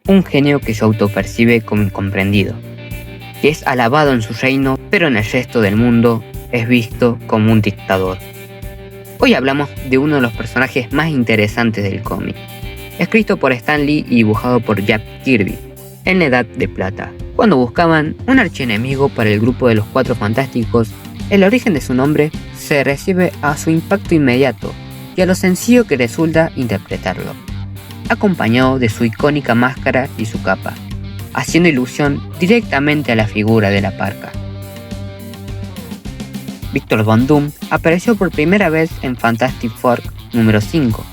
un genio que se autopercibe como incomprendido, que es alabado en su reino, pero en el resto del mundo es visto como un dictador. Hoy hablamos de uno de los personajes más interesantes del cómic, escrito por Stan Lee y dibujado por Jack Kirby, en la Edad de Plata. Cuando buscaban un archienemigo para el grupo de los Cuatro Fantásticos, el origen de su nombre se recibe a su impacto inmediato y a lo sencillo que resulta interpretarlo, acompañado de su icónica máscara y su capa, haciendo ilusión directamente a la figura de la Parca. Victor Von Doom apareció por primera vez en Fantastic Four número 5.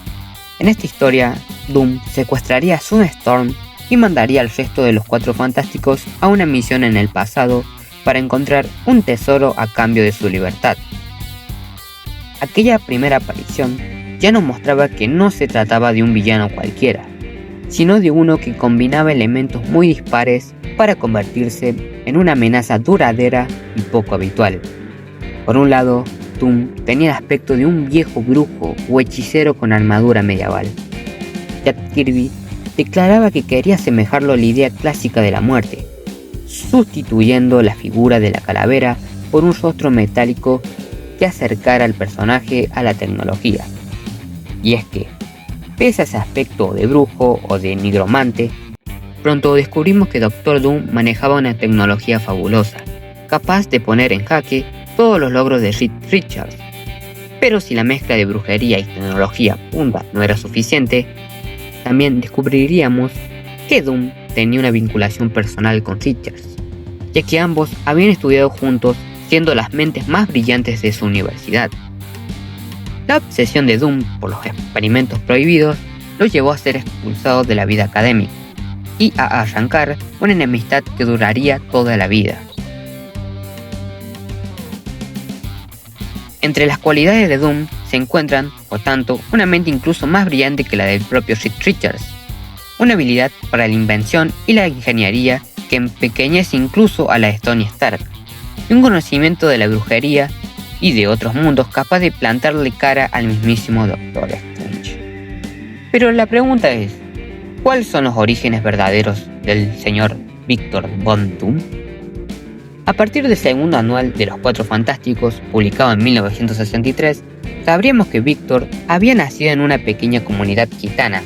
En esta historia, Doom secuestraría a Sue Storm y mandaría al resto de los Cuatro Fantásticos a una misión en el pasado para encontrar un tesoro a cambio de su libertad. Aquella primera aparición ya nos mostraba que no se trataba de un villano cualquiera, sino de uno que combinaba elementos muy dispares para convertirse en una amenaza duradera y poco habitual. Por un lado, Doom tenía el aspecto de un viejo brujo o hechicero con armadura medieval. Jack Kirby declaraba que quería asemejarlo a la idea clásica de la muerte, sustituyendo la figura de la calavera por un rostro metálico que acercara al personaje a la tecnología. Y es que, pese a ese aspecto de brujo o de nigromante, pronto descubrimos que Doctor Doom manejaba una tecnología fabulosa, capaz de poner en jaque todos los logros de Reed Richards. Pero si la mezcla de brujería y tecnología punta no era suficiente, también descubriríamos que Doom tenía una vinculación personal con Richards, ya que ambos habían estudiado juntos siendo las mentes más brillantes de su universidad. La obsesión de Doom por los experimentos prohibidos lo llevó a ser expulsado de la vida académica y a arrancar una enemistad que duraría toda la vida. Entre las cualidades de Doom se encuentran, por tanto, una mente incluso más brillante que la del propio Reed Richards, una habilidad para la invención y la ingeniería que empequeñece incluso a la de Tony Stark, y un conocimiento de la brujería y de otros mundos capaz de plantarle cara al mismísimo Doctor Strange. Pero la pregunta es, ¿cuáles son los orígenes verdaderos del señor Victor Von Doom? A partir del segundo anual de los Cuatro Fantásticos, publicado en 1963, sabríamos que Victor había nacido en una pequeña comunidad gitana,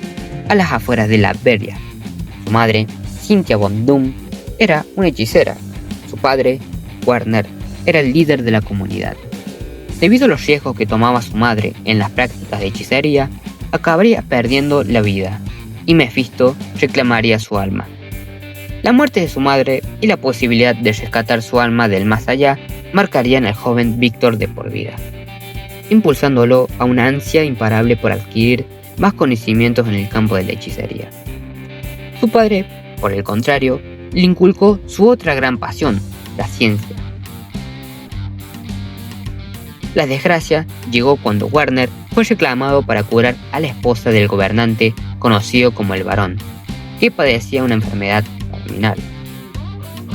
a las afueras de Latveria. Su madre, Cynthia Von Doom, era una hechicera. Su padre, Warner, era el líder de la comunidad. Debido a los riesgos que tomaba su madre en las prácticas de hechicería, acabaría perdiendo la vida, y Mephisto reclamaría su alma. La muerte de su madre y la posibilidad de rescatar su alma del más allá marcarían al joven Victor de por vida, impulsándolo a una ansia imparable por adquirir más conocimientos en el campo de la hechicería. Su padre, por el contrario, le inculcó su otra gran pasión, la ciencia. La desgracia llegó cuando Warner fue reclamado para curar a la esposa del gobernante conocido como el Barón, que padecía una enfermedad terminal.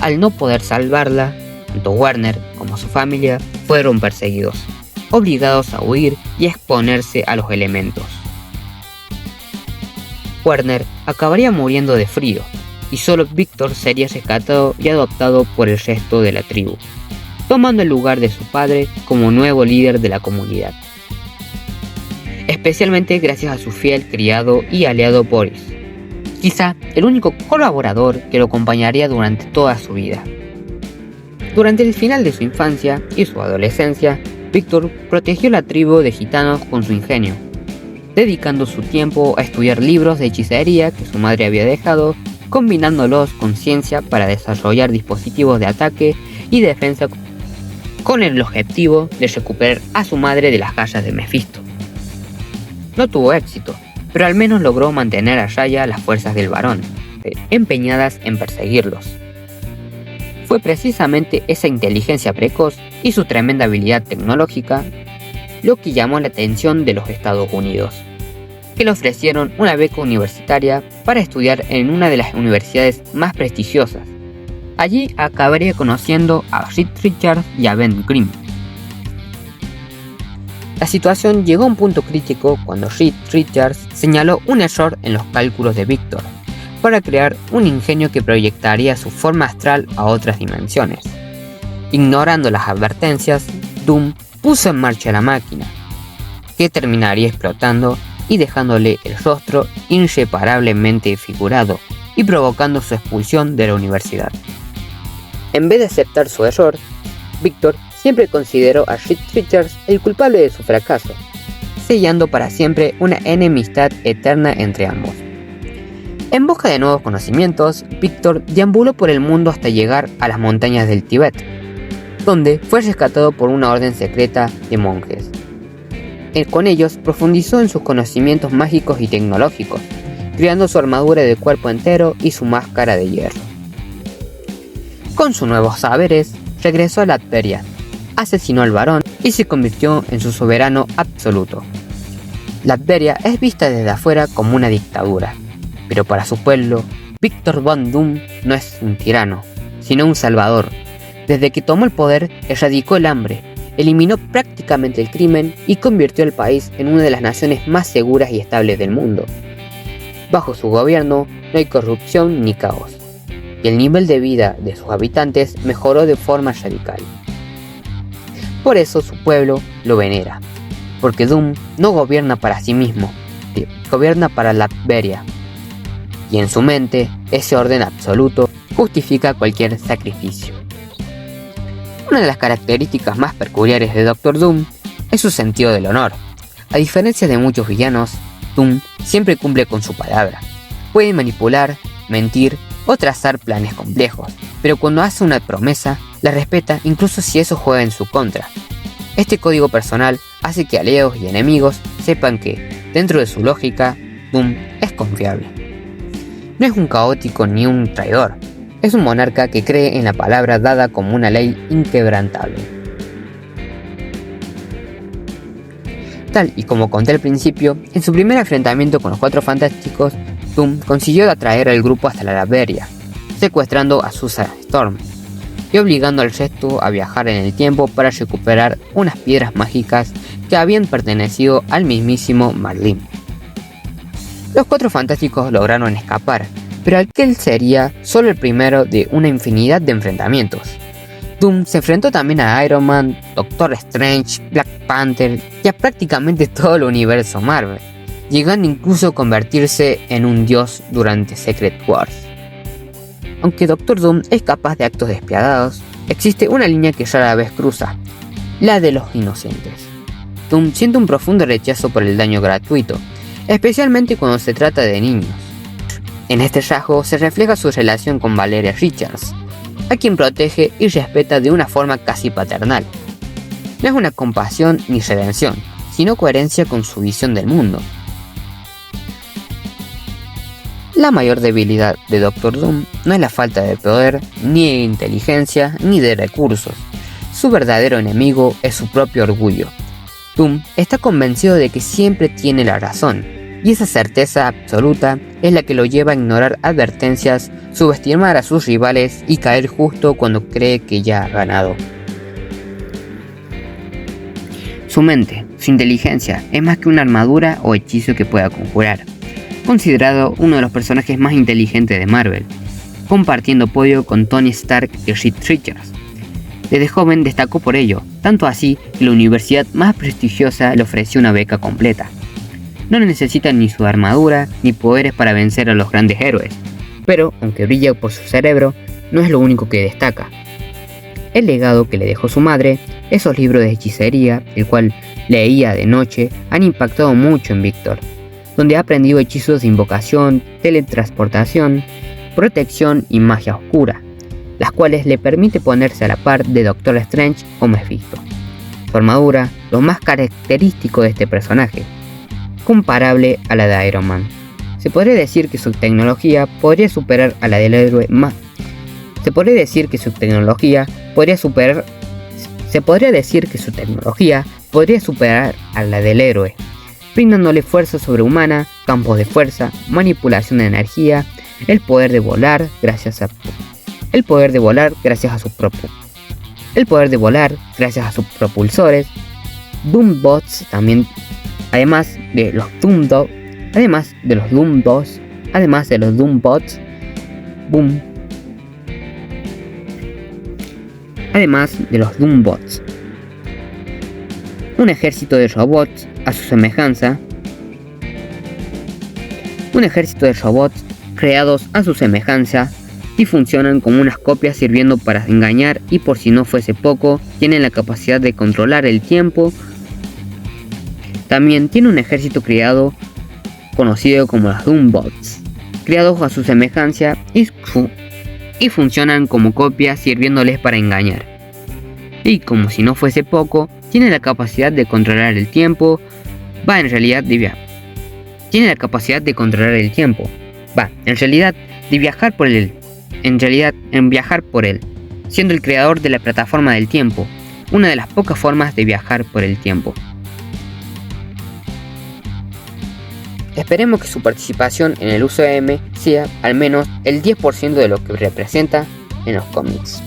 Al no poder salvarla, tanto Warner como su familia fueron perseguidos, obligados a huir y exponerse a los elementos. Warner acabaría muriendo de frío, y solo Victor sería rescatado y adoptado por el resto de la tribu, tomando el lugar de su padre como nuevo líder de la comunidad, especialmente gracias a su fiel criado y aliado Boris, quizá el único colaborador que lo acompañaría durante toda su vida. Durante el final de su infancia y su adolescencia, Victor protegió la tribu de gitanos con su ingenio, dedicando su tiempo a estudiar libros de hechicería que su madre había dejado, combinándolos con ciencia para desarrollar dispositivos de ataque y defensa con el objetivo de recuperar a su madre de las garras de Mephisto. No tuvo éxito, pero al menos logró mantener a raya las fuerzas del Barón, empeñadas en perseguirlos. Fue precisamente esa inteligencia precoz y su tremenda habilidad tecnológica lo que llamó la atención de los Estados Unidos, que le ofrecieron una beca universitaria para estudiar en una de las universidades más prestigiosas. Allí acabaría conociendo a Reed Richards y a Ben Grimm. La situación llegó a un punto crítico cuando Reed Richards señaló un error en los cálculos de Victor, para crear un ingenio que proyectaría su forma astral a otras dimensiones. Ignorando las advertencias, Doom puso en marcha la máquina, que terminaría explotando y dejándole el rostro irreparablemente desfigurado y provocando su expulsión de la universidad. En vez de aceptar su error, Victor siempre consideró a Reed Richards el culpable de su fracaso, sellando para siempre una enemistad eterna entre ambos. En busca de nuevos conocimientos, Victor deambuló por el mundo hasta llegar a las montañas del Tíbet, donde fue rescatado por una orden secreta de monjes. Con ellos profundizó en sus conocimientos mágicos y tecnológicos, creando su armadura de cuerpo entero y su máscara de hierro. Con sus nuevos saberes, regresó a Latveria, asesinó al varón y se convirtió en su soberano absoluto. Latveria es vista desde afuera como una dictadura, pero para su pueblo, Victor Von Doom no es un tirano, sino un salvador. Desde que tomó el poder, erradicó el hambre, eliminó prácticamente el crimen y convirtió al país en una de las naciones más seguras y estables del mundo. Bajo su gobierno no hay corrupción ni caos, y el nivel de vida de sus habitantes mejoró de forma radical. Por eso su pueblo lo venera, porque Doom no gobierna para sí mismo, gobierna para Latveria, y en su mente ese orden absoluto justifica cualquier sacrificio. Una de las características más peculiares de Doctor Doom es su sentido del honor. A diferencia de muchos villanos, Doom siempre cumple con su palabra. Puede manipular, mentir o trazar planes complejos, pero cuando hace una promesa, la respeta incluso si eso juega en su contra. Este código personal hace que aliados y enemigos sepan que, dentro de su lógica, Doom es confiable. No es un caótico ni un traidor. Es un monarca que cree en la palabra dada como una ley inquebrantable. Tal y como conté al principio, en su primer enfrentamiento con los Cuatro Fantásticos, Doom consiguió atraer al grupo hasta la Latveria, secuestrando a Susan Storm y obligando al resto a viajar en el tiempo para recuperar unas piedras mágicas que habían pertenecido al mismísimo Marlin. Los Cuatro Fantásticos lograron escapar, pero aquel sería solo el primero de una infinidad de enfrentamientos. Doom se enfrentó también a Iron Man, Doctor Strange, Black Panther y a prácticamente todo el universo Marvel, llegando incluso a convertirse en un dios durante Secret Wars. Aunque Doctor Doom es capaz de actos despiadados, existe una línea que rara vez cruza, la de los inocentes. Doom siente un profundo rechazo por el daño gratuito, especialmente cuando se trata de niños. En este rasgo se refleja su relación con Valeria Richards, a quien protege y respeta de una forma casi paternal. No es una compasión ni redención, sino coherencia con su visión del mundo. La mayor debilidad de Doctor Doom no es la falta de poder, ni de inteligencia, ni de recursos. Su verdadero enemigo es su propio orgullo. Doom está convencido de que siempre tiene la razón, y esa certeza absoluta es la que lo lleva a ignorar advertencias, subestimar a sus rivales y caer justo cuando cree que ya ha ganado. Su mente, su inteligencia, es más que una armadura o hechizo que pueda conjurar. Considerado uno de los personajes más inteligentes de Marvel, compartiendo podio con Tony Stark y Reed Richards. Desde joven destacó por ello, tanto así que la universidad más prestigiosa le ofreció una beca completa. No necesita ni su armadura ni poderes para vencer a los grandes héroes, pero aunque brilla por su cerebro, no es lo único que destaca. El legado que le dejó su madre, esos libros de hechicería, el cual leía de noche, han impactado mucho en Victor, donde ha aprendido hechizos de invocación, teletransportación, protección y magia oscura, las cuales le permite ponerse a la par de Doctor Strange o Mephisto. Su armadura, lo más característico de este personaje, comparable a la de Iron Man. Se podría decir que su tecnología podría superar a la del héroe más. Se podría decir que su tecnología podría superar a la del héroe, brindándole fuerza sobrehumana, campos de fuerza, manipulación de energía, el poder de volar gracias a sus propulsores, Doombots también. Además de los Doom 2, además de los Doombots, un ejército de robots a su semejanza, creados a su semejanza y funcionan como unas copias sirviendo para engañar, y por si no fuese poco, tienen la capacidad de controlar el tiempo. También tiene un ejército creado conocido como los Doombots, creados a su semejanza y funcionan como copias sirviéndoles para engañar. Y como si no fuese poco, tiene la capacidad de controlar el tiempo. Viajar por él, siendo el creador de la plataforma del tiempo, una de las pocas formas de viajar por el tiempo. Esperemos que su participación en el UCM sea al menos el 10% de lo que representa en los cómics.